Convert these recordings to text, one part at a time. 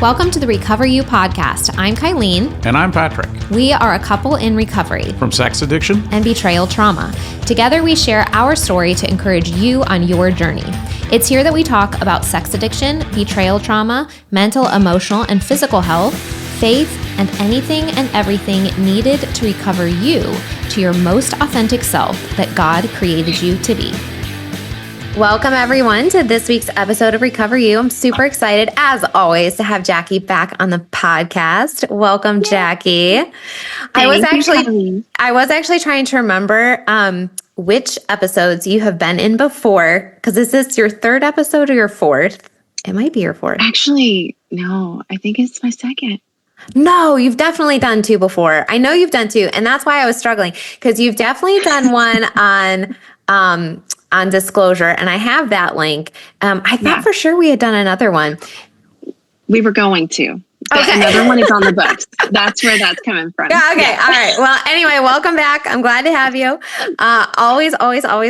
Welcome to the Recover You podcast. I'm Kylene. And I'm Patrick. We are a couple in recovery from sex addiction and betrayal trauma. Together, we share our story to encourage you on your journey. It's here that we talk about sex addiction, betrayal trauma, mental, emotional, and physical health, faith, and anything and everything needed to recover you to your most authentic self that God created you to be. Welcome, everyone, to this week's episode of Recover You. I'm super excited, as always, to have Jackie back on the podcast. Welcome, Jackie. I was actually trying to remember which episodes you have been in before, because is this your third episode or your fourth? It might be your fourth. Actually, no, I think it's my second. No, you've definitely done two before. I know you've done two, and that's why I was struggling, because you've definitely done one on disclosure, and I have that link. I thought for sure we had done another one. We were going to. But another one is on the books. That's where that's coming from. Yeah, okay. Yeah. All right. Well, anyway, welcome back. I'm glad to have you. Always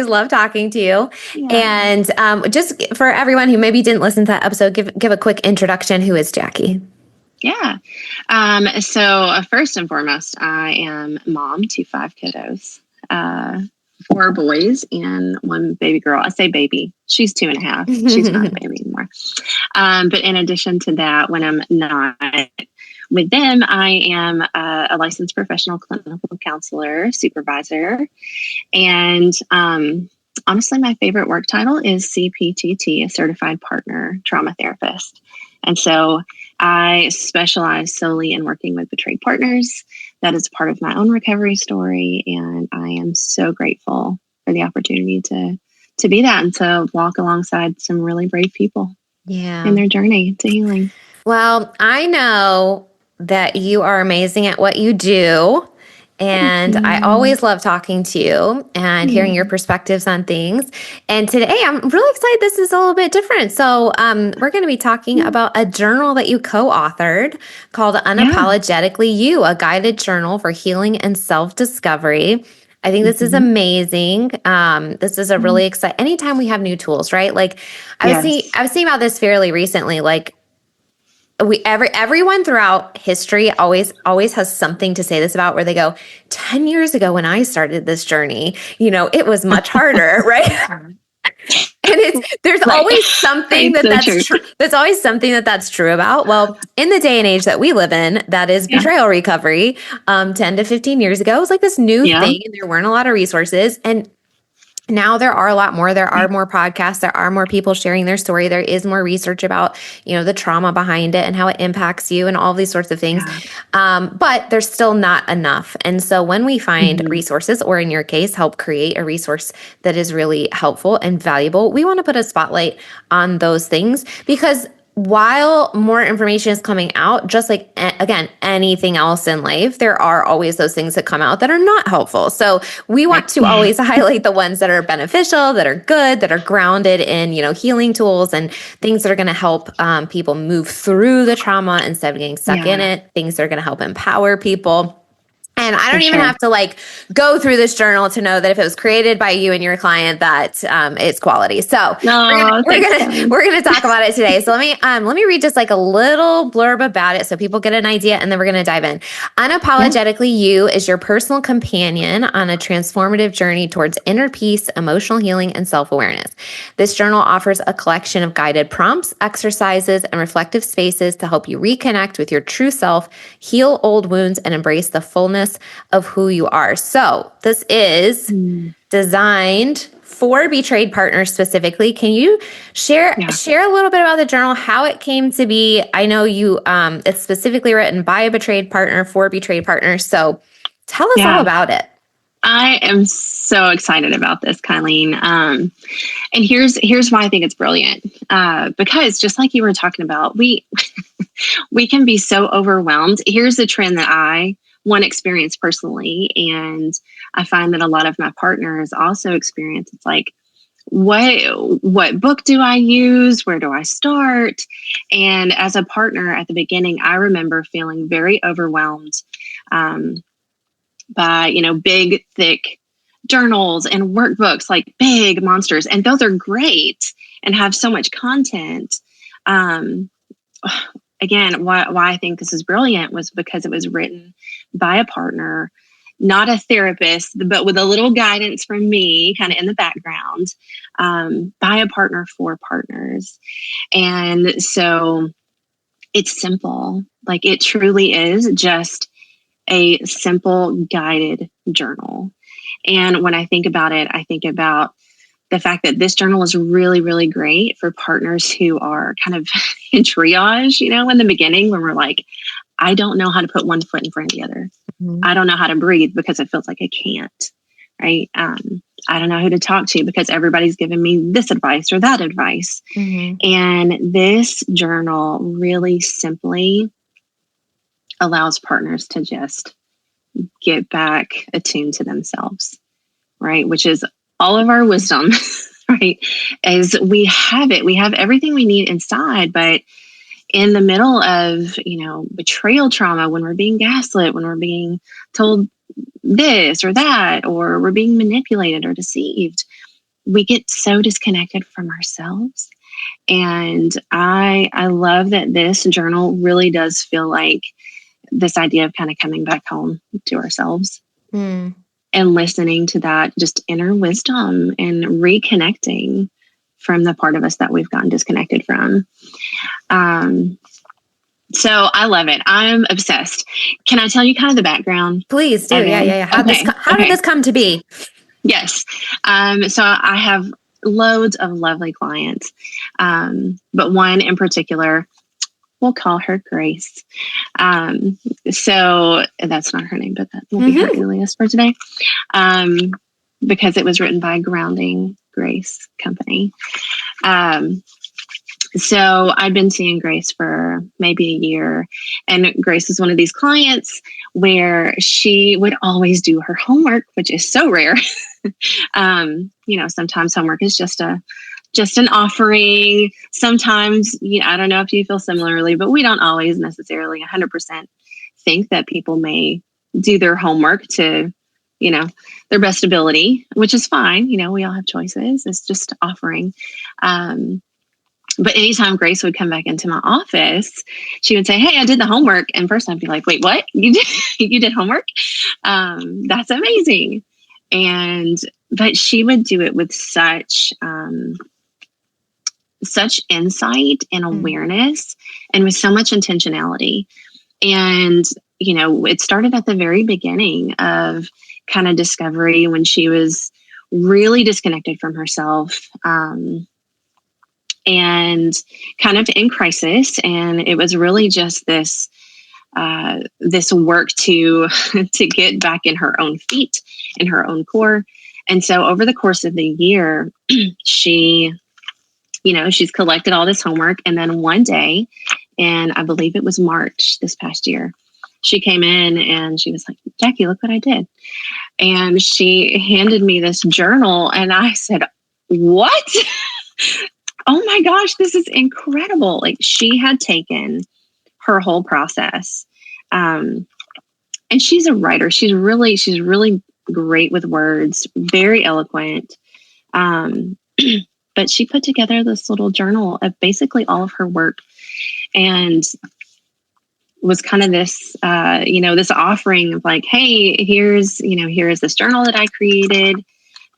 love talking to you. Yeah. And just for everyone who maybe didn't listen to that episode, give a quick introduction. Who is Jackie? Yeah. So first and foremost, I am mom to 5 kiddos, 4 boys and 1 baby girl. I say baby. She's 2.5. She's not a baby anymore. But in addition to that, when I'm not with them, I am a licensed professional clinical counselor, supervisor. And honestly, my favorite work title is CPTT, a certified partner trauma therapist. And so I specialize solely in working with betrayed partners. That is part of my own recovery story. And I am so grateful for the opportunity to be that and to walk alongside some really brave people in their journey to healing. Well, I know that you are amazing at what you do. And I always love talking to you and hearing your perspectives on things. And today I'm really excited. This is a little bit different. So we're going to be talking about a journal that you co-authored called Unapologetically You, a guided journal for healing and self-discovery. I think this is amazing. This is a really exciting, anytime we have new tools, right? Like I was thinking about this fairly recently, like everyone throughout history always has something to say this about, where they go, 10 years ago when I started this journey, it was much harder, right? And there's always something that's true. There's always something that's true about. Well, in the day and age that we live in, that is betrayal recovery. 10 to 15 years ago, it was like this new thing, and there weren't a lot of resources. And now there are a lot more. There are more podcasts. There are more people sharing their story. There is more research about, the trauma behind it and how it impacts you and all these sorts of things. But there's still not enough. And so when we find resources, or in your case, help create a resource that is really helpful and valuable, we want to put a spotlight on those things, because while more information is coming out, just like, again, anything else in life, there are always those things that come out that are not helpful. So we want to always highlight the ones that are beneficial, that are good, that are grounded in, healing tools and things that are going to help people move through the trauma instead of getting stuck in it, things that are going to help empower people. And I don't even have to go through this journal to know that if it was created by you and your client, that it's quality. So we're gonna talk about it today. So let me read just a little blurb about it so people get an idea, and then we're gonna dive in. Unapologetically You is your personal companion on a transformative journey towards inner peace, emotional healing, and self-awareness. This journal offers a collection of guided prompts, exercises, and reflective spaces to help you reconnect with your true self, heal old wounds, and embrace the fullness of who you are. So this is designed for betrayed partners specifically. Can you share a little bit about the journal, how it came to be? I know you it's specifically written by a betrayed partner for betrayed partners. So tell us all about it. I am so excited about this, Kylene. And here's why I think it's brilliant. Because just like you were talking about, we can be so overwhelmed. Here's the trend that one experience personally, and I find that a lot of my partners also experience. It's like, what book do I use? Where do I start? And as a partner at the beginning, I remember feeling very overwhelmed by, big, thick journals and workbooks, like big monsters. And those are great and have so much content. again, why I think this is brilliant was because it was written by a partner, not a therapist, but with a little guidance from me kind of in the background, by a partner for partners. And so it's simple. Like it truly is just a simple guided journal. And when I think about it, I think about the fact that this journal is really, really great for partners who are kind of in triage, in the beginning when we're like, I don't know how to put one foot in front of the other. Mm-hmm. I don't know how to breathe because it feels like I can't, right? I don't know who to talk to because everybody's giving me this advice or that advice. Mm-hmm. And this journal really simply allows partners to just get back attuned to themselves, right? Which is all of our wisdom, right? Is we have everything we need inside, but in the middle of, betrayal trauma, when we're being gaslit, when we're being told this or that, or we're being manipulated or deceived, we get so disconnected from ourselves. And I love that this journal really does feel like this idea of kind of coming back home to ourselves and listening to that just inner wisdom and reconnecting from the part of us that we've gotten disconnected from. So I love it. I'm obsessed. Can I tell you kind of the background? Please do. Yeah. How did this come to be? Yes. So I have loads of lovely clients, but one in particular, we'll call her Grace. So that's not her name, but that will be her alias for today, because it was written by Grounding Grace Company. So I've been seeing Grace for maybe a year, and Grace is one of these clients where she would always do her homework, which is so rare. Sometimes homework is just an offering. Sometimes, I don't know if you feel similarly, but we don't always necessarily 100% think that people may do their homework to, their best ability, which is fine. We all have choices. It's just offering. But anytime Grace would come back into my office, she would say, "Hey, I did the homework." And first I'd be like, "Wait, what? You did homework? That's amazing." But she would do it with such insight and awareness and with so much intentionality. And, it started at the very beginning of kind of discovery when she was really disconnected from herself, and kind of in crisis. And it was really just this work to get back in her own feet, in her own core. And so over the course of the year, she's collected all this homework. And then one day, and I believe it was March this past year, she came in and she was like, "Jackie, look what I did." And she handed me this journal, and I said, "What?" Oh my gosh, this is incredible. Like, she had taken her whole process. And she's a writer. She's really great with words, very eloquent. But she put together this little journal of basically all of her work, and was kind of this, this offering of like, "Hey, here is this journal that I created."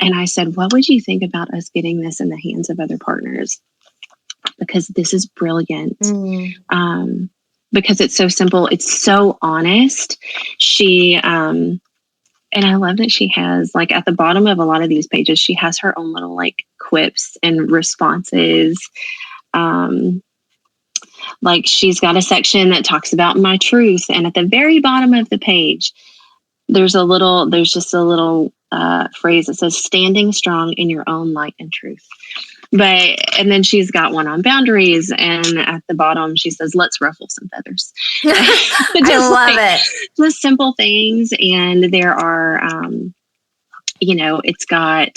And I said, "What would you think about us getting this in the hands of other partners? Because this is brilliant." Because it's so simple. It's so honest. She, and I love that she has, like, at the bottom of a lot of these pages, she has her own little like quips and responses. Like, she's got a section that talks about my truth. And at the very bottom of the page, there's just a little phrase that says, "Standing strong in your own light and truth." And then she's got one on boundaries, and at the bottom she says, "Let's ruffle some feathers." I love it. Just simple things. And there are, it's got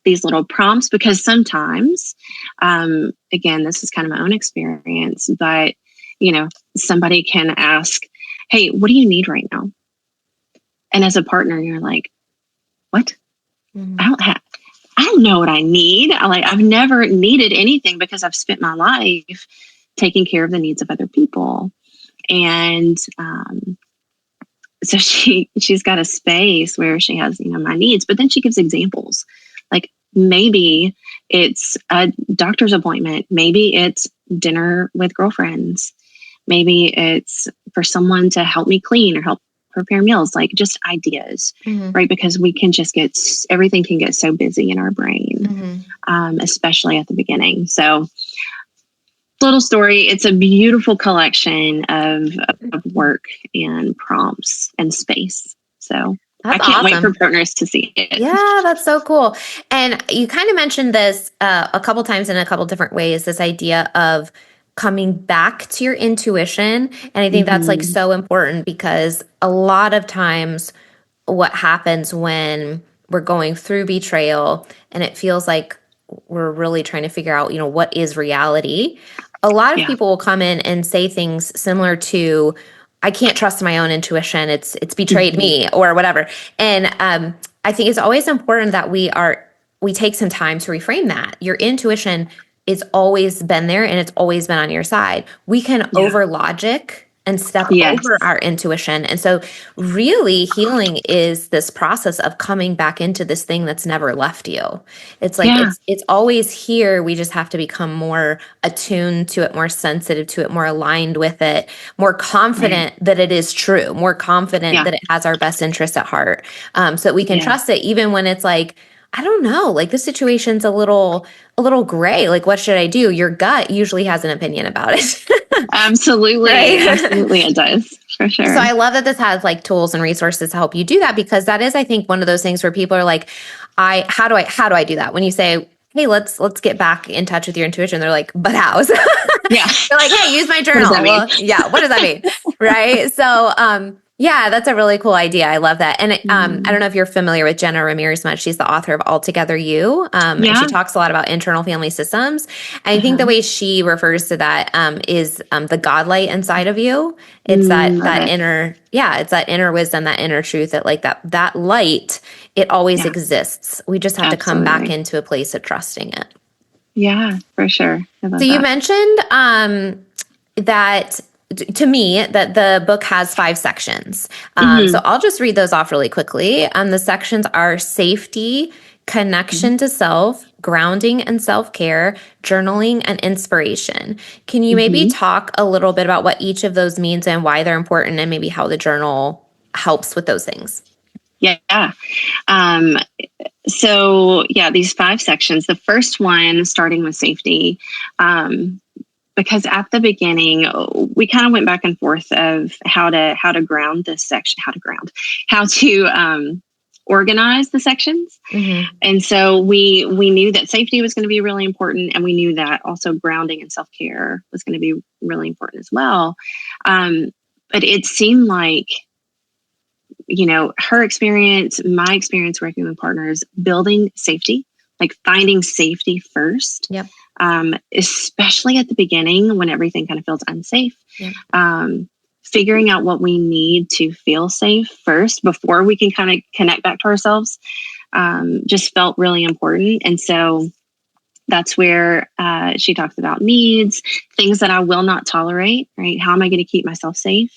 these little prompts, because sometimes, again, this is kind of my own experience, but, somebody can ask, "Hey, what do you need right now?" And as a partner, you're like, "What? I don't know what I need. I've never needed anything because I've spent my life taking care of the needs of other people. And so she's got a space where she has, my needs, but then she gives examples. Like maybe it's a doctor's appointment. Maybe it's dinner with girlfriends. Maybe it's for someone to help me clean or help prepare meals, like just ideas, right? Because we can just everything can get so busy in our brain, especially at the beginning. So little story. It's a beautiful collection of work and prompts and space. So That's I can't wait awesome. for partners to see it. Yeah, that's so cool. And you kind of mentioned this a couple times in a couple different ways, this idea of coming back to your intuition. And I think that's like so important because a lot of times what happens when we're going through betrayal and it feels like we're really trying to figure out, what is reality. A lot of people will come in and say things similar to, I can't trust my own intuition. It's betrayed me or whatever. And I think it's always important that we take some time to reframe that. Your intuition is always been there and it's always been on your side. We can over logic and step over our intuition. And so really healing is this process of coming back into this thing that's never left you. It's like it's always here. We just have to become more attuned to it, more sensitive to it, more aligned with it, more confident that it is true, more confident that it has our best interest at heart. So that we can trust it even when it's like, I don't know, like this situation's a little gray. Like, what should I do? Your gut usually has an opinion about it. Absolutely. Right? Absolutely. It does, for sure. So I love that this has like tools and resources to help you do that, because that is, I think, one of those things where people are like, how do I do that? When you say, hey, let's get back in touch with your intuition, they're like, but how? Yeah. They're like, hey, use my journal. Well, yeah, what does that mean? Right. So yeah, that's a really cool idea. I love that. And I don't know if you're familiar with Jenna Ramirez much. She's the author of Altogether You. And she talks a lot about internal family systems. And I think the way she refers to that is the God light inside of you. It's that inner, it's that inner wisdom, that inner truth, that like that light, it always exists. We just have to come back into a place of trusting it. Yeah, for sure. So you mentioned that to me that the book has 5 sections. So I'll just read those off really quickly. The sections are safety, connection to self, grounding and self-care, journaling, and inspiration. Can you maybe talk a little bit about what each of those means and why they're important, and maybe how the journal helps with those things? Yeah. So these 5 sections. The first one, starting with safety, because at the beginning we kind of went back and forth of how to ground this section, how to organize the sections. And so we knew that safety was going to be really important, and we knew that also grounding and self-care was going to be really important as well. But it seemed like, her experience, my experience working with partners, building safety, like finding safety first. Yep. Especially at the beginning when everything kind of feels unsafe. Figuring out what we need to feel safe first before we can kind of connect back to ourselves just felt really important. And so that's where she talks about needs, things that I will not tolerate, right? How am I going to keep myself safe?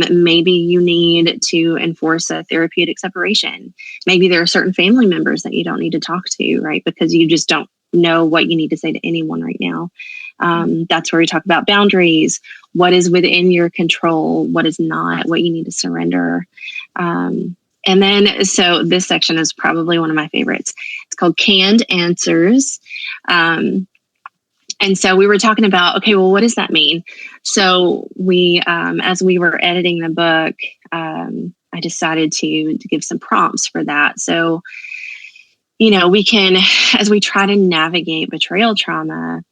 Maybe you need to enforce a therapeutic separation. Maybe there are certain family members that you don't need to talk to, right? Because you just don't know what you need to say to anyone right now. That's where we talk about boundaries, what is within your control, what is not, what you need to surrender. And then, so this section is probably one of my favorites. It's called Canned Answers. And so we were talking about, okay, well, what does that mean? So we, as we were editing the book, I decided to give some prompts for that. So, we can, as we try to navigate betrayal trauma,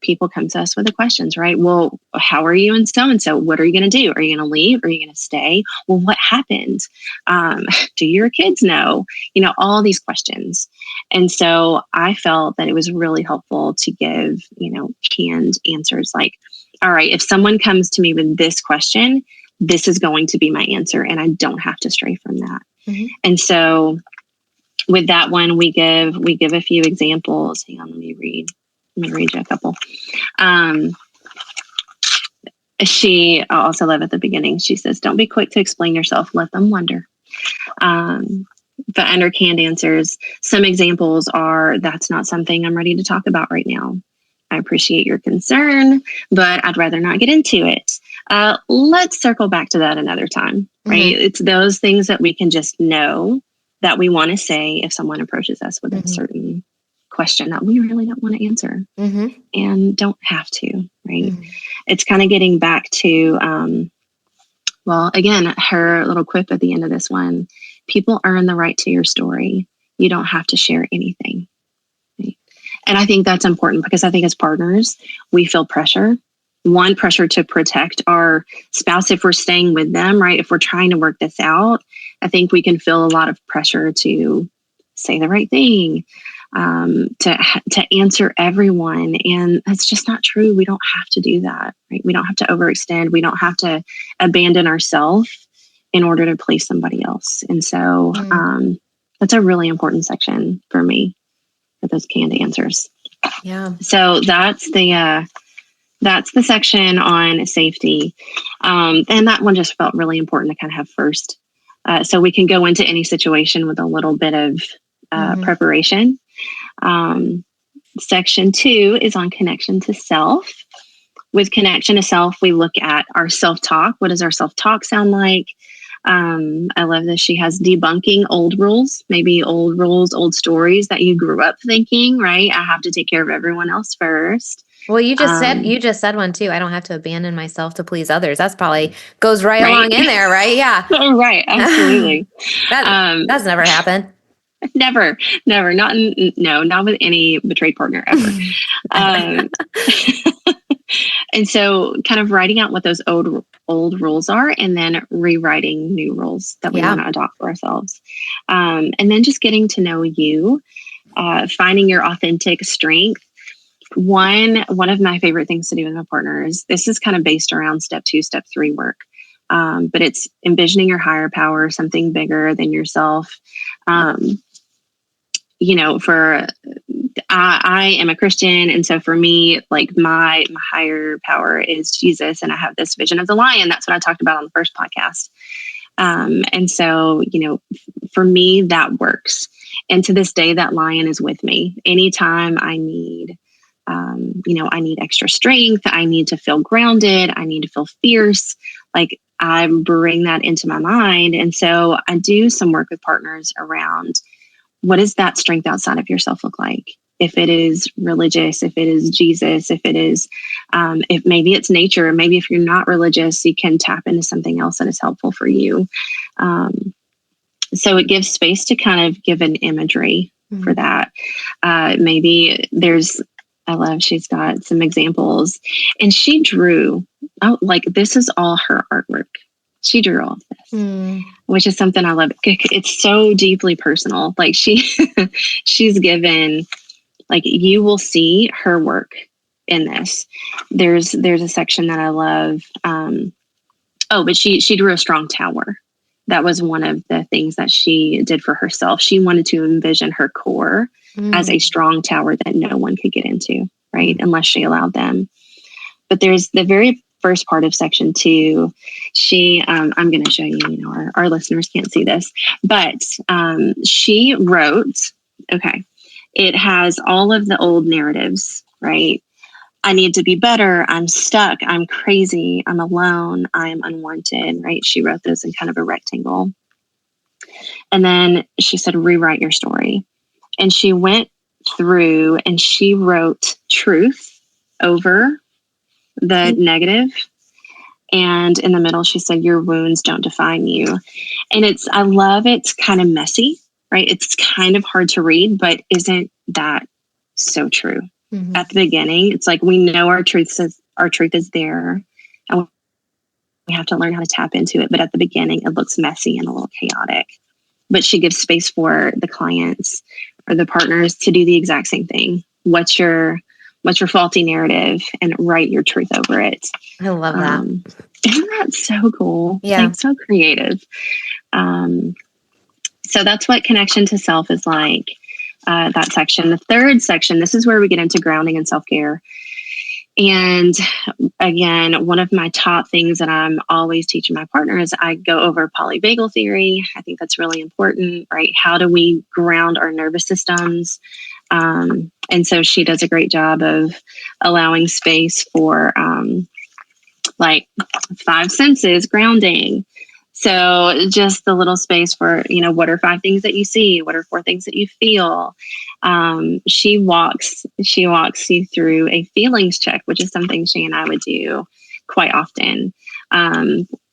people come to us with the questions, right? Well, how are you and so-and-so? What are you going to do? Are you going to leave? Are you going to stay? Well, what happened? Do your kids know? All these questions. And so I felt that it was really helpful to give, canned answers like, all right, if someone comes to me with this question, this is going to be my answer, and I don't have to stray from that. And so with that one, we give a few examples. Hang on, let me read you a couple. I also love at the beginning, she says, don't be quick to explain yourself. Let them wonder. But under canned answers, some examples are, that's not something I'm ready to talk about right now. I appreciate your concern, but I'd rather not get into it. Let's circle back to that another time, right? Mm-hmm. It's those things that we can just know that we want to say if someone approaches us with a certain question that we really don't want to answer and don't have to, right? It's kind of getting back to, well, again, her little quip at the end of this one, people earn the right to your story. You don't have to share anything. Right? And I think that's important because I think as partners, we feel pressure. One, pressure to protect our spouse if we're staying with them, right? If we're trying to work this out, I think we can feel a lot of pressure to say the right thing, to answer everyone. And that's just not true. We don't have to do that, right? We don't have to overextend. We don't have to abandon ourselves in order to please somebody else. And so that's a really important section for me, for those canned answers. Yeah. So that's the section on safety. And that one just felt really important to kind of have first. So we can go into any situation with a little bit of preparation. Section 2 is on connection to self. With connection to self, we look at our self-talk. What does our self-talk sound like? I love that she has debunking old rules, maybe old rules, old stories that you grew up thinking, right? I have to take care of everyone else first. Well, you just said one too. I don't have to abandon myself to please others. That's probably goes right along in there, right? Yeah. Right. Absolutely. That's never happened. Never, not with any betrayed partner ever. And so kind of writing out what those old rules are and then rewriting new rules that we want to adopt for ourselves. And then just getting to know you, finding your authentic strength. One of my favorite things to do with my partners, this is kind of based around step 2, step 3 work. But it's envisioning your higher power, something bigger than yourself. I am a Christian. And so for me, like my higher power is Jesus. And I have this vision of the lion. That's what I talked about on the first podcast. And so, for me, that works. And to this day, that lion is with me. Anytime I need, I need extra strength. I need to feel grounded. I need to feel fierce. Like I bring that into my mind. And so I do some work with partners around what does that strength outside of yourself look like? If it is religious, if it is Jesus, if it is, if maybe it's nature, maybe if you're not religious, you can tap into something else that is helpful for you. So it gives space to kind of give an imagery for that. Maybe she's got some examples and she drew this is all her artwork. She drew all of this, which is something I love. It's so deeply personal. Like she's given, like you will see her work in this. There's a section that I love. But she drew a strong tower. That was one of the things that she did for herself. She wanted to envision her core as a strong tower that no one could get into, right? Unless she allowed them. But there's the very first part of section 2. She, I'm going to show you, our listeners can't see this, but she wrote, it has all of the old narratives, right? I need to be better. I'm stuck. I'm crazy. I'm alone. I'm unwanted, right? She wrote those in kind of a rectangle. And then she said, rewrite your story. And she went through and she wrote truth over the negative. And in the middle, she said, your wounds don't define you. And I love it's kind of messy, right? It's kind of hard to read, but isn't that so true? At the beginning, it's like we know our truth is there and we have to learn how to tap into it. But at the beginning, it looks messy and a little chaotic. But she gives space for the clients or the partners to do the exact same thing. What's your faulty narrative and write your truth over it. I love that. Isn't that so cool? Yeah. Like so creative. So that's what connection to self is like, that section. The third section, this is where we get into grounding and self-care. And again, one of my top things that I'm always teaching my partners, I go over polyvagal theory. I think that's really important, right? How do we ground our nervous systems? And so she does a great job of allowing space for like five senses grounding. So just the little space for, what are five things that you see? What are four things that you feel? She walks you through a feelings check, which is something she and I would do quite often.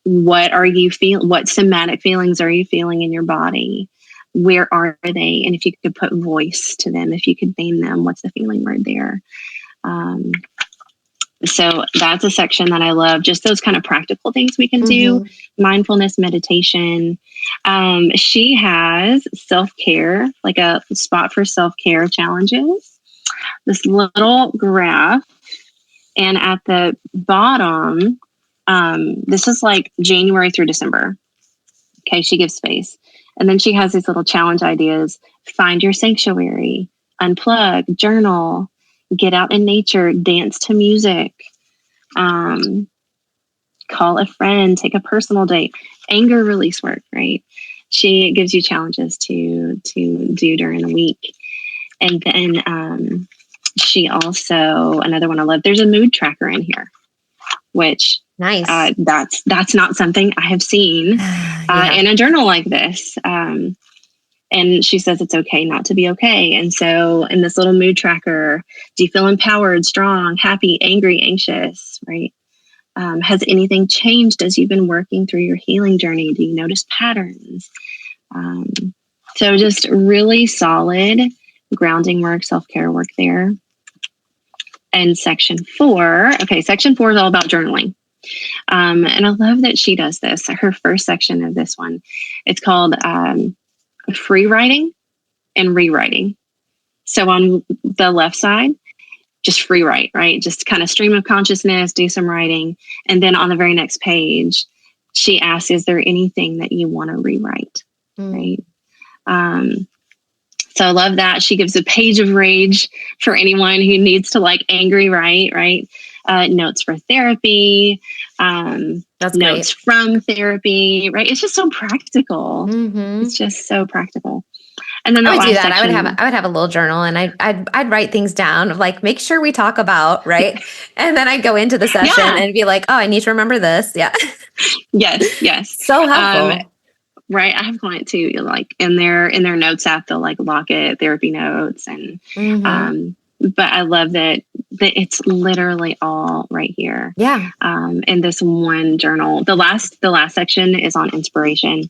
What are you feeling? What somatic feelings are you feeling in your body? Where are they? And if you could put voice to them, if you could name them, what's the feeling word there? So that's a section that I love. Just those kind of practical things we can do. Mindfulness, meditation. She has self-care, like a spot for self-care challenges. This little graph. And at the bottom, this is like January through December. Okay, she gives space. And then she has these little challenge ideas. Find your sanctuary, unplug, journal, get out in nature, dance to music, call a friend, take a personal date, anger release work, right? She gives you challenges to do during the week. And then she also, another one I love, there's a mood tracker in here, which nice. That's not something I have seen in a journal like this. And she says it's okay not to be okay. And so in this little mood tracker, do you feel empowered, strong, happy, angry, anxious, right? Has anything changed as you've been working through your healing journey? Do you notice patterns? So just really solid grounding work, self-care work there. And section 4 is all about journaling. And I love that she does this. Her first section of this one, it's called free writing and rewriting. So on the left side, just free write, right? Just kind of stream of consciousness, do some writing. And then on the very next page, she asks, is there anything that you want to rewrite? Right. So I love that. She gives a page of rage for anyone who needs to angry write, right? Notes for therapy, That's notes great. from therapy, right? It's just so practical. It's just so practical. And then I would do that. section, I would have a little journal, and I'd write things down of make sure we talk about, right? And then I'd go into the session and be like, oh, I need to remember this. Yeah. Yes. So helpful. Right. I have clients who in their notes app, they'll lock it, therapy notes. And, but I love that it's literally all right here. Yeah. In this one journal, the last section is on inspiration.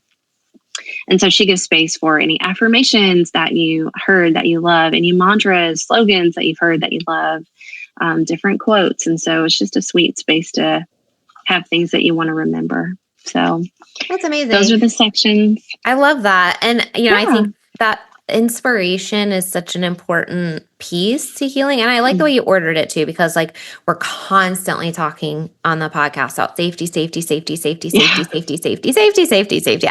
And so she gives space for any affirmations that you heard that you love, any mantras, slogans that you've heard that you love, different quotes. And so it's just a sweet space to have things that you want to remember. So that's amazing. Those are the sections. I love that. And, I think that inspiration is such an important piece to healing. And I like the way you ordered it too, because we're constantly talking on the podcast about safety. I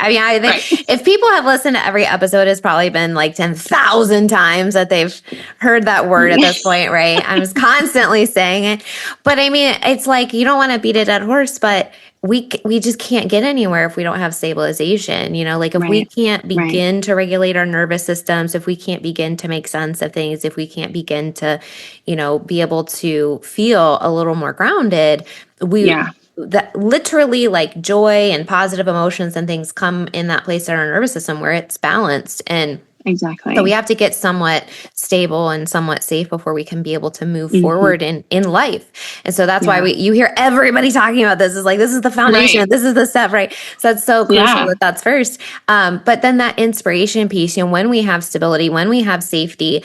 mean, I think if people have listened to every episode, it's probably been 10,000 times that they've heard that word at this point, right? I'm just constantly saying it. But I mean, it's you don't want to beat a dead horse, but we just can't get anywhere if we don't have stabilization, if we can't begin to regulate our nervous systems, if we can't begin to make sense of things, if we can't begin to, be able to feel a little more grounded, that literally joy and positive emotions and things come in that place in our nervous system where it's balanced. And exactly. So we have to get somewhat stable and somewhat safe before we can be able to move forward in life. And so that's why you hear everybody talking about this is this is the foundation. This is the step, right? So that's so crucial that that's first. But then that inspiration piece, when we have stability, when we have safety,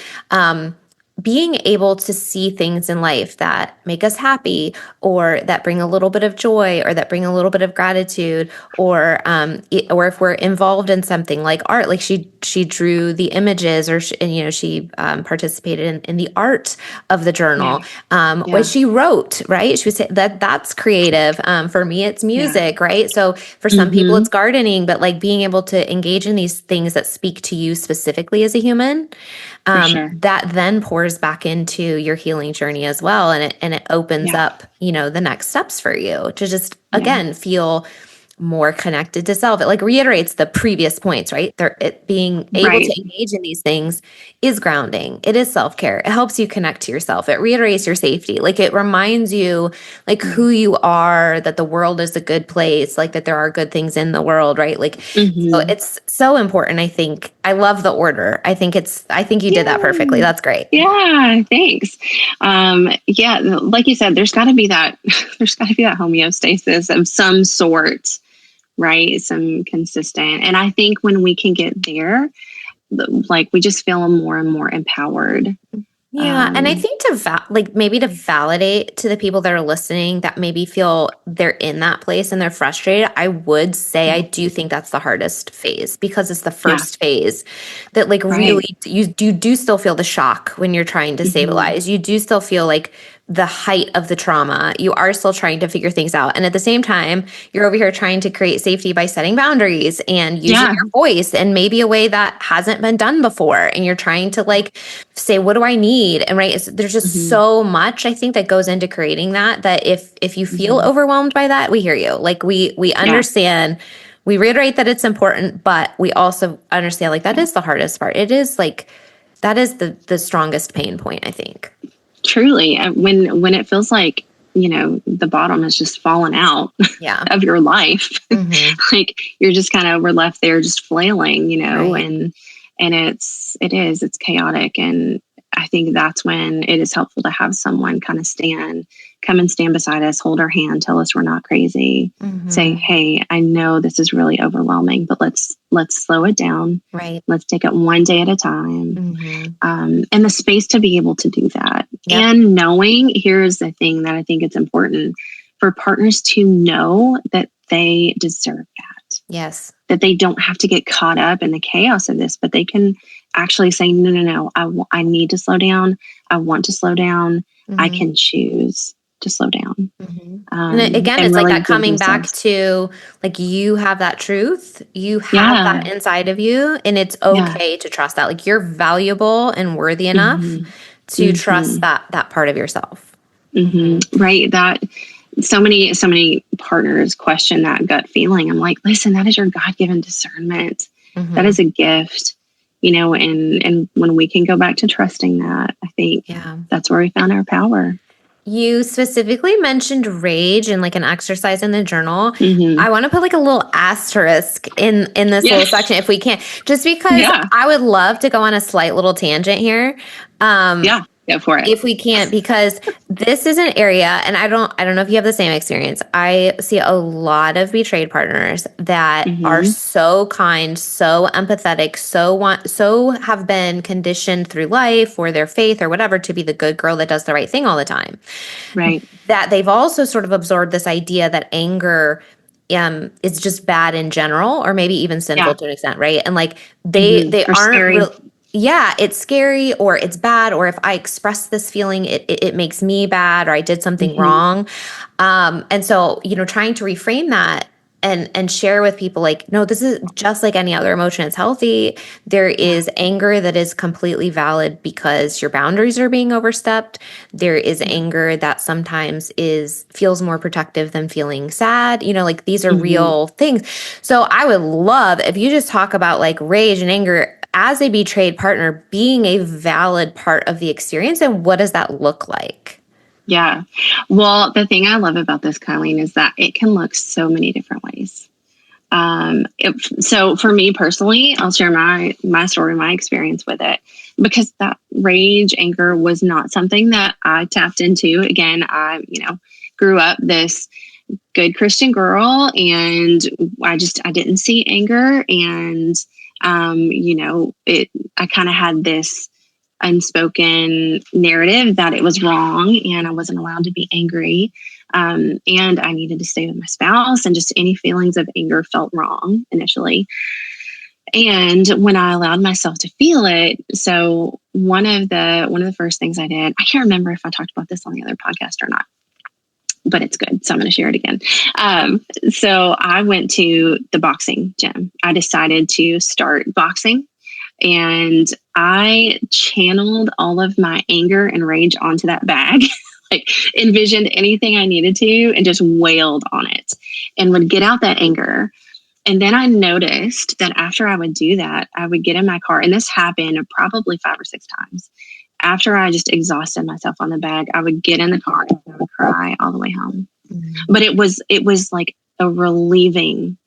being able to see things in life that make us happy or that bring a little bit of joy or that bring a little bit of gratitude or if we're involved in something like art, she drew the images or she participated in the art of the journal, what she wrote, right? She would say that's creative. For me, it's music, right? So for some people it's gardening, but being able to engage in these things that speak to you specifically as a human, For sure. that then pours back into your healing journey as well. And it opens Yeah. up, the next steps for you to just, Yeah. again, feel more connected to self. It like reiterates the previous points, right? It being able Right. to engage in these things is grounding. It is self-care. It helps you connect to yourself. It reiterates your safety. Like it reminds you like Yeah. who you are, that the world is a good place, like that there are good things in the world, right? Like so Mm-hmm. it's so important. I think I love the order. I think you did that perfectly. Yeah. That's great. Yeah, thanks. Yeah, like you said, there's got to be that. There's got to be that homeostasis of some sort, right? Some consistent. And I think when we can get there, like we just feel more and more empowered. Yeah, and I Um, think like maybe to validate to the people that are listening that maybe feel they're in that place and they're frustrated, I would say I do think that's the hardest phase because it's the yeah, first phase that like right. really you do still feel the shock when you're trying to Hmm. stabilize. You do still feel like the height of the trauma. You are still trying to figure things out. And at the same time, you're over here trying to create safety by setting boundaries and using Yeah. your voice in maybe a way that hasn't been done before. And you're trying to like say, what do I need? And right, there's just Hmm. so much I think that goes into creating that if you feel Hmm. overwhelmed by that, we hear you. Like we Yeah. understand, we reiterate that it's important, but we also understand like that Yeah. is the hardest part. It is like that is the strongest pain point, I think. Truly, when it feels like the bottom has just fallen out Yeah. of your life, Hmm. like you're just we're left there just flailing, Right. and it's chaotic. And I think that's when it is helpful to have someone come and stand beside us, hold our hand, tell us we're not crazy, say, Hmm. hey, I know this is really overwhelming, but let's slow it down. Right. Let's take it one day at a time. Hmm. And the space to be able to do that. Yep. And knowing, here's the thing that I think it's important for partners to know that they deserve that, Yes. that they don't have to get caught up in the chaos of this, but they can actually say, no, no, no, I need to slow down. I want to slow down. I Hmm. can choose to slow down. And again, And it's like really that give coming back themselves. to like you have that truth, you have Yeah. that inside of you, and it's Yeah. okay to trust that. Like you're valuable and worthy enough Hmm. to trust Hmm. that part of yourself. Hmm. Hmm. Right. That so many partners question that gut feeling. I'm like, listen, that is your God-given discernment. That Hmm. is a gift, and when we can go back to trusting that, I think Yeah. that's where we found our power. You specifically mentioned rage and like an exercise in the journal. Hmm. I want to put like a little asterisk in this Yeah. little section if we can, just because Yeah. I would love to go on a slight little tangent here. Um, Yeah. Go for it. if we can't, because this is an area, and I don't know if you have the same experience. I see a lot of betrayed partners that are Hmm. so kind, so empathetic, so have been conditioned through life or their faith or whatever to be the good girl that does the right thing all the time, Right. that they've also sort of absorbed this idea that anger is just bad in general, or maybe even sinful Yeah. to an extent, right? And like Hmm. they Or aren't scary. real. Yeah, it's scary or it's bad, or if I express this feeling, it makes me bad, or I did something Hmm. wrong. And so, trying to reframe that and share with people like, no, this is just like any other emotion. It's healthy. There Yeah. is anger that is completely valid because your boundaries are being overstepped. There is Yeah. anger that sometimes feels more protective than feeling sad. Like these are Hmm. real things. So I would love if you just talk about like rage and anger as a betrayed partner being a valid part of the experience, and what does that look like? Yeah. Well, the thing I love about this, Colleen, is that it can look so many different ways. So for me personally, I'll share my story, my experience with it, because that rage, anger was not something that I tapped into. Again, I grew up this good Christian girl, and I didn't see anger, and I kind of had this unspoken narrative that it was wrong and I wasn't allowed to be angry. And I needed to stay with my spouse, and just any feelings of anger felt wrong initially. And when I allowed myself to feel it, so one of the first things I did, I can't remember if I talked about this on the other podcast or not, but it's good. So I'm going to share it again. So I went to the boxing gym. I decided to start boxing. And I channeled all of my anger and rage onto that bag, like envisioned anything I needed to and just wailed on it and would get out that anger. And then I noticed that after I would do that, I would get in my car, and this happened probably 5 or 6 times. After I just exhausted myself on the bag, I would get in the car and I would cry all the way home. But it was like a relieving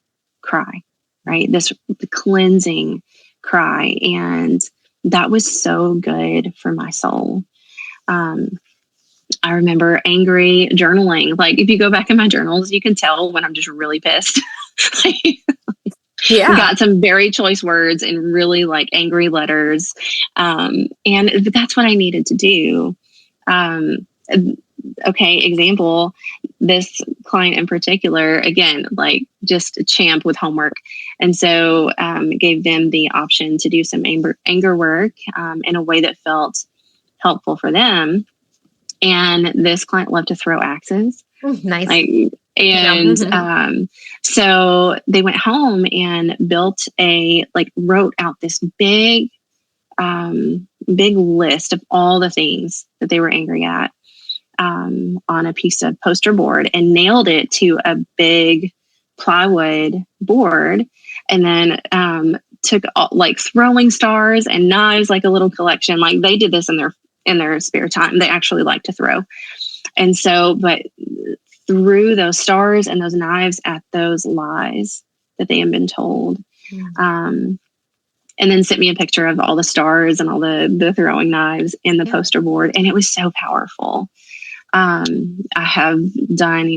cry, right? This cleansing cry. And that was so good for my soul. I remember angry journaling. Like if you go back in my journals, you can tell when I'm just really pissed. Yeah. Got some very choice words and really like angry letters. And that's what I needed to do. Okay, example, this client in particular, again, like just a champ with homework. And so gave them the option to do some anger work in a way that felt helpful for them. And this client loved to throw axes. Nice. So they went home and wrote out this big list of all the things that they were angry at on a piece of poster board and nailed it to a big plywood board. And then took like throwing stars and knives, like a little collection. Like they did this in their spare time. They actually like to throw. And so, but threw those stars and those knives at those lies that they had been told. And then sent me a picture of all the stars and all the throwing knives in the poster board. And it was so powerful. I have done,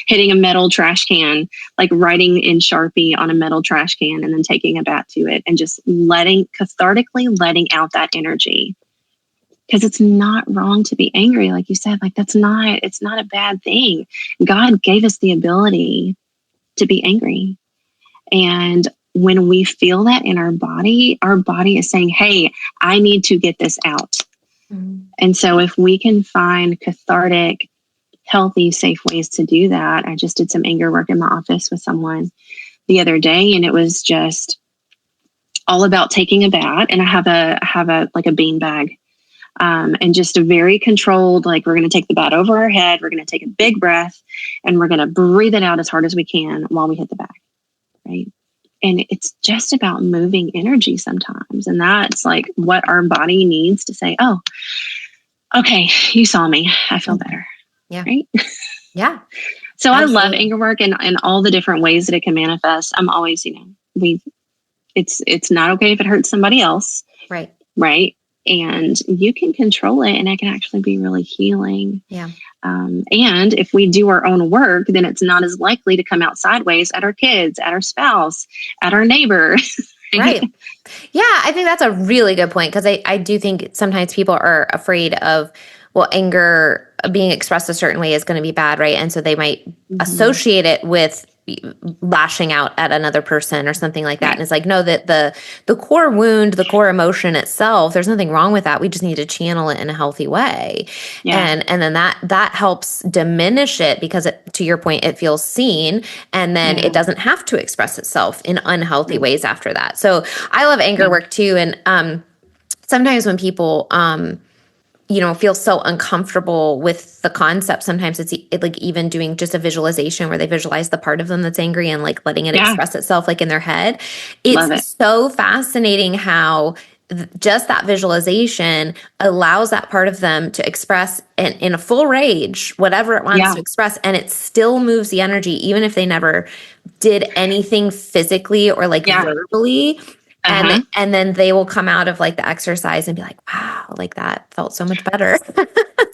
hitting a metal trash can, like writing in Sharpie on a metal trash can and then taking a bat to it and just cathartically letting out that energy. Because it's not wrong to be angry. Like you said, like it's not a bad thing. God gave us the ability to be angry. And when we feel that in our body is saying, hey, I need to get this out. And so if we can find cathartic, healthy, safe ways to do that. I just did some anger work in my office with someone the other day, and it was just all about taking a bat. And I have a like a bean bag. And just a very controlled, like we're going to take the bat over our head. We're going to take a big breath and we're going to breathe it out as hard as we can while we hit the bag. Right. And it's just about moving energy sometimes. And that's like what our body needs to say, oh, okay, you saw me. I feel better. Yeah. Right. Yeah. So absolutely. I love anger work and all the different ways that it can manifest. I'm always, it's not okay if it hurts somebody else. Right. Right. And you can control it and it can actually be really healing. Yeah. And if we do our own work, then it's not as likely to come out sideways at our kids, at our spouse, at our neighbor. Right. Yeah. I think that's a really good point because I do think sometimes people are afraid of, well, anger being expressed a certain way is going to be bad, right? And so they might associate it with lashing out at another person or something like that. Right. And it's like, no, that the core wound, the core emotion itself, there's nothing wrong with that. We just need to channel it in a healthy way. Yeah. And then that helps diminish it because to your point, it feels seen and then it doesn't have to express itself in unhealthy ways after that. So I love anger work too. And sometimes when people feel so uncomfortable with the concept. Sometimes it's like even doing just a visualization where they visualize the part of them that's angry and like letting it express itself like in their head. It's so fascinating how just that visualization allows that part of them to express in a full rage, whatever it wants to express. And it still moves the energy, even if they never did anything physically or like verbally. And then they will come out of like the exercise and be like, wow, like that felt so much better.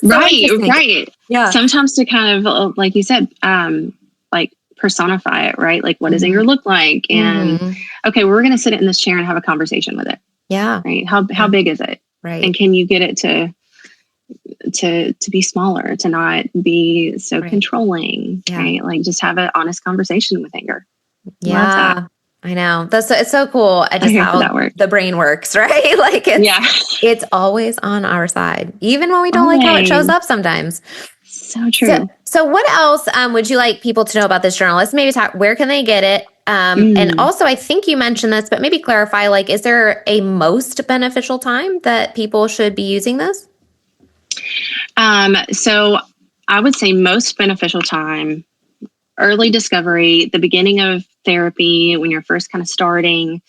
Right. Yeah. Sometimes to kind of, like you said, like personify it, right? Like what does anger look like? And okay, we're going to sit in this chair and have a conversation with it. Yeah. Right. How big is it? Right. And can you get it to be smaller, to not be so controlling, right? Like just have an honest conversation with anger. Yeah. Love that. I know. It's so cool. I just how the brain works, right? Like it's always on our side, even when we don't like how it shows up sometimes. So true. So what else would you like people to know about this journal? Let's maybe talk, where can they get it? And also, I think you mentioned this, but maybe clarify, like, is there a most beneficial time that people should be using this? So I would say most beneficial time, early discovery, the beginning of therapy, when you're first kind of starting.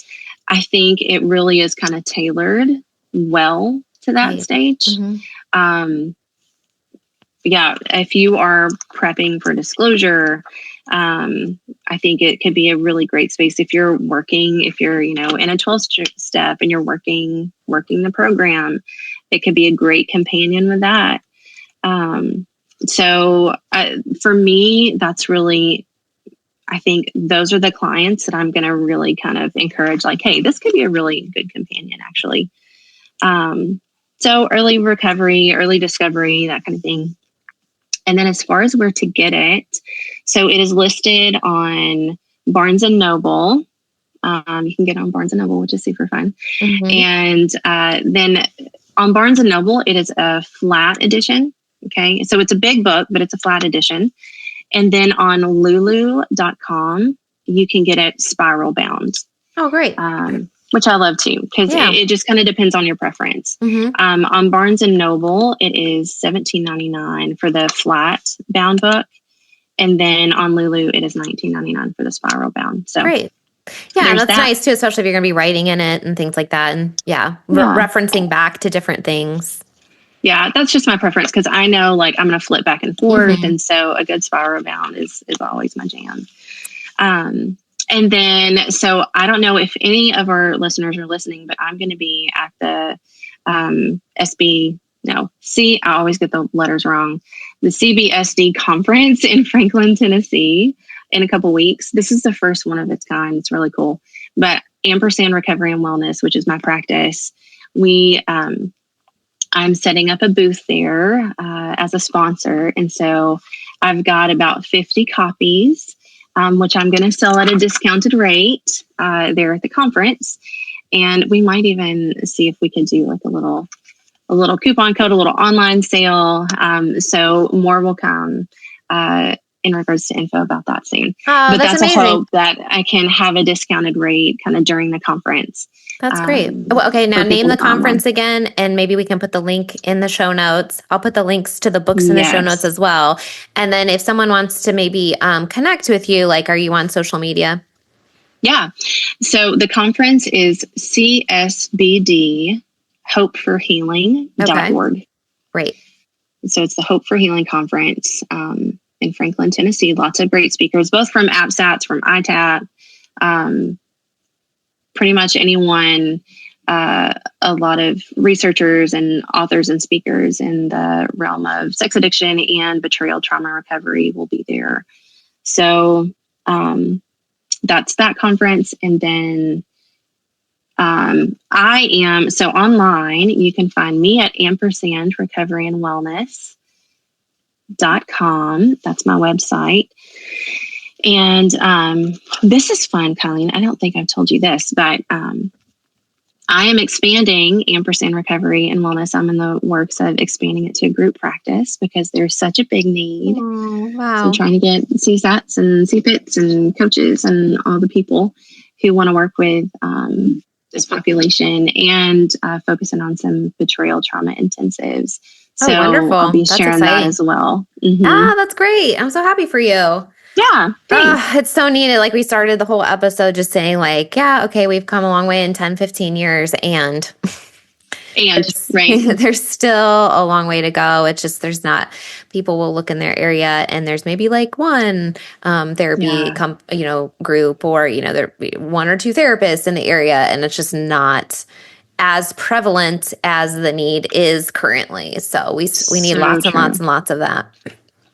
I think it really is kind of tailored well to that Right. stage. Mm-hmm. Yeah, if you are prepping for disclosure, I think it could be a really great space if you're working, if you're, in a 12 step and you're working the program, it could be a great companion with that. So for me, that's really, I think those are the clients that I'm going to really kind of encourage, like, hey, this could be a really good companion, actually. So early recovery, early discovery, that kind of thing. And then as far as where to get it, so it is listed on Barnes and Noble. You can get it on Barnes and Noble, which is super fun. Mm-hmm. And then on Barnes and Noble, it is a flat edition. Okay. So it's a big book, but it's a flat edition. And then on lulu.com, you can get it spiral bound. Oh, great. Which I love too, because it just kind of depends on your preference. Mm-hmm. On Barnes and Noble, it is $17.99 for the flat bound book. And then on Lulu, it is $19.99 for the spiral bound. So great. Yeah, that's nice too, especially if you're going to be writing in it and things like that. And referencing back to different things. Yeah, that's just my preference because I know like I'm going to flip back and forth. Mm-hmm. And so a good spiral bound is always my jam. And then, so I don't know if any of our listeners are listening, but I'm going to be at the I always get the letters wrong. The CBSD conference in Franklin, Tennessee in a couple weeks. This is the first one of its kind. It's really cool. But Ampersand Recovery and Wellness, which is my practice, I'm setting up a booth there as a sponsor. And so I've got about 50 copies, which I'm going to sell at a discounted rate there at the conference. And we might even see if we can do like a little coupon code, a little online sale. So more will come in regards to info about that soon. But that's amazing. A hope that I can have a discounted rate kind of during the conference. That's great. Well, okay, now name the conference again, and maybe we can put the link in the show notes. I'll put the links to the books in the show notes as well. And then if someone wants to maybe connect with you, like, are you on social media? Yeah. So the conference is CSBDHopeForHealing.org. Okay. Great. So it's the Hope for Healing Conference in Franklin, Tennessee. Lots of great speakers, both from APSATs, from ITAP, pretty much anyone, a lot of researchers and authors and speakers in the realm of sex addiction and betrayal trauma recovery will be there. So that's that conference. And then so online, you can find me at ampersandrecoveryandwellness.com. That's my website. And this is fun, Colleen. I don't think I've told you this, but I am expanding Ampersand Recovery and Wellness. I'm in the works of expanding it to a group practice because there's such a big need. Oh, wow. So I'm trying to get CSATs and CPITs and coaches and all the people who want to work with this population and focusing on some betrayal trauma intensives. So wonderful. I'll be sharing that as well. Mm-hmm. That's great. I'm so happy for you. Yeah. It's so needed. Like, we started the whole episode just saying like, yeah, okay, we've come a long way in 10, 15 years and right. There's still a long way to go. It's just, there's not, people will look in their area and there's maybe like one therapy group or, there be one or two therapists in the area. And it's just not as prevalent as the need is currently. So we need lots and lots and lots of that.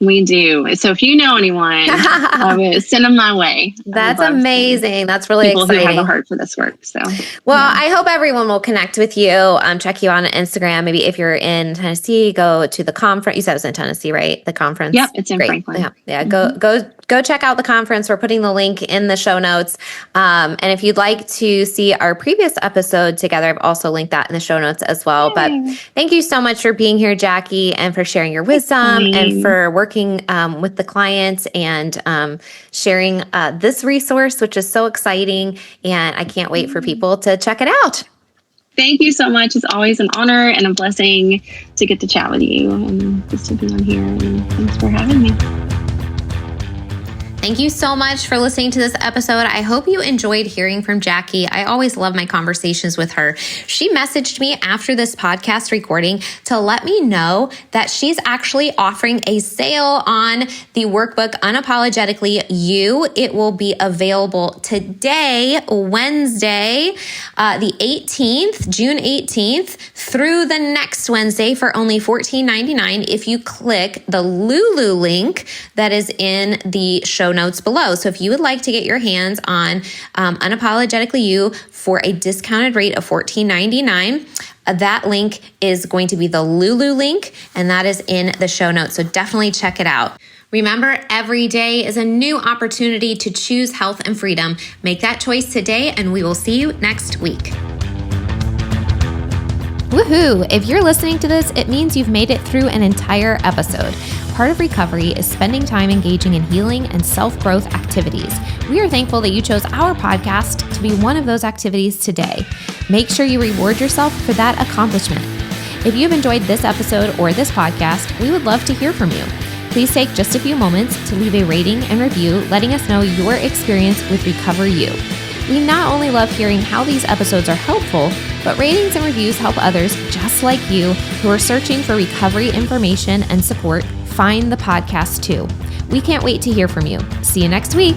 We do. So if you know anyone, I would send them my way. That's amazing. That's really people exciting. Who have a heart for this work. So, I hope everyone will connect with you. Check you on Instagram. Maybe if you're in Tennessee, go to the conference. You said it was in Tennessee, right? The conference. Yep, it's in Franklin. Yeah. Go go check out the conference. We're putting the link in the show notes. And if you'd like to see our previous episode together, I've also linked that in the show notes as well. Yay. But thank you so much for being here, Jackie, and for sharing your wisdom and for working with the clients and sharing this resource, which is so exciting. And I can't wait for people to check it out. Thank you so much. It's always an honor and a blessing to get to chat with you and just to be on here. And thanks for having me. Thank you so much for listening to this episode. I hope you enjoyed hearing from Jackie. I always love my conversations with her. She messaged me after this podcast recording to let me know that she's actually offering a sale on the workbook, Unapologetically You. It will be available today, Wednesday, the 18th, June 18th, through the next Wednesday for only $14.99 if you click the Lulu link that is in the show notes below. So if you would like to get your hands on Unapologetically You for a discounted rate of $14.99, that link is going to be the Lulu link, and that is in the show notes. So definitely check it out. Remember, every day is a new opportunity to choose health and freedom. Make that choice today, and we will see you next week. Woohoo! If you're listening to this, it means you've made it through an entire episode. Part of recovery is spending time engaging in healing and self-growth activities. We are thankful that you chose our podcast to be one of those activities today. Make sure you reward yourself for that accomplishment. If you've enjoyed this episode or this podcast, we would love to hear from you. Please take just a few moments to leave a rating and review, letting us know your experience with Recover You. We not only love hearing how these episodes are helpful, but ratings and reviews help others just like you who are searching for recovery information and support find the podcast too. We can't wait to hear from you. See you next week.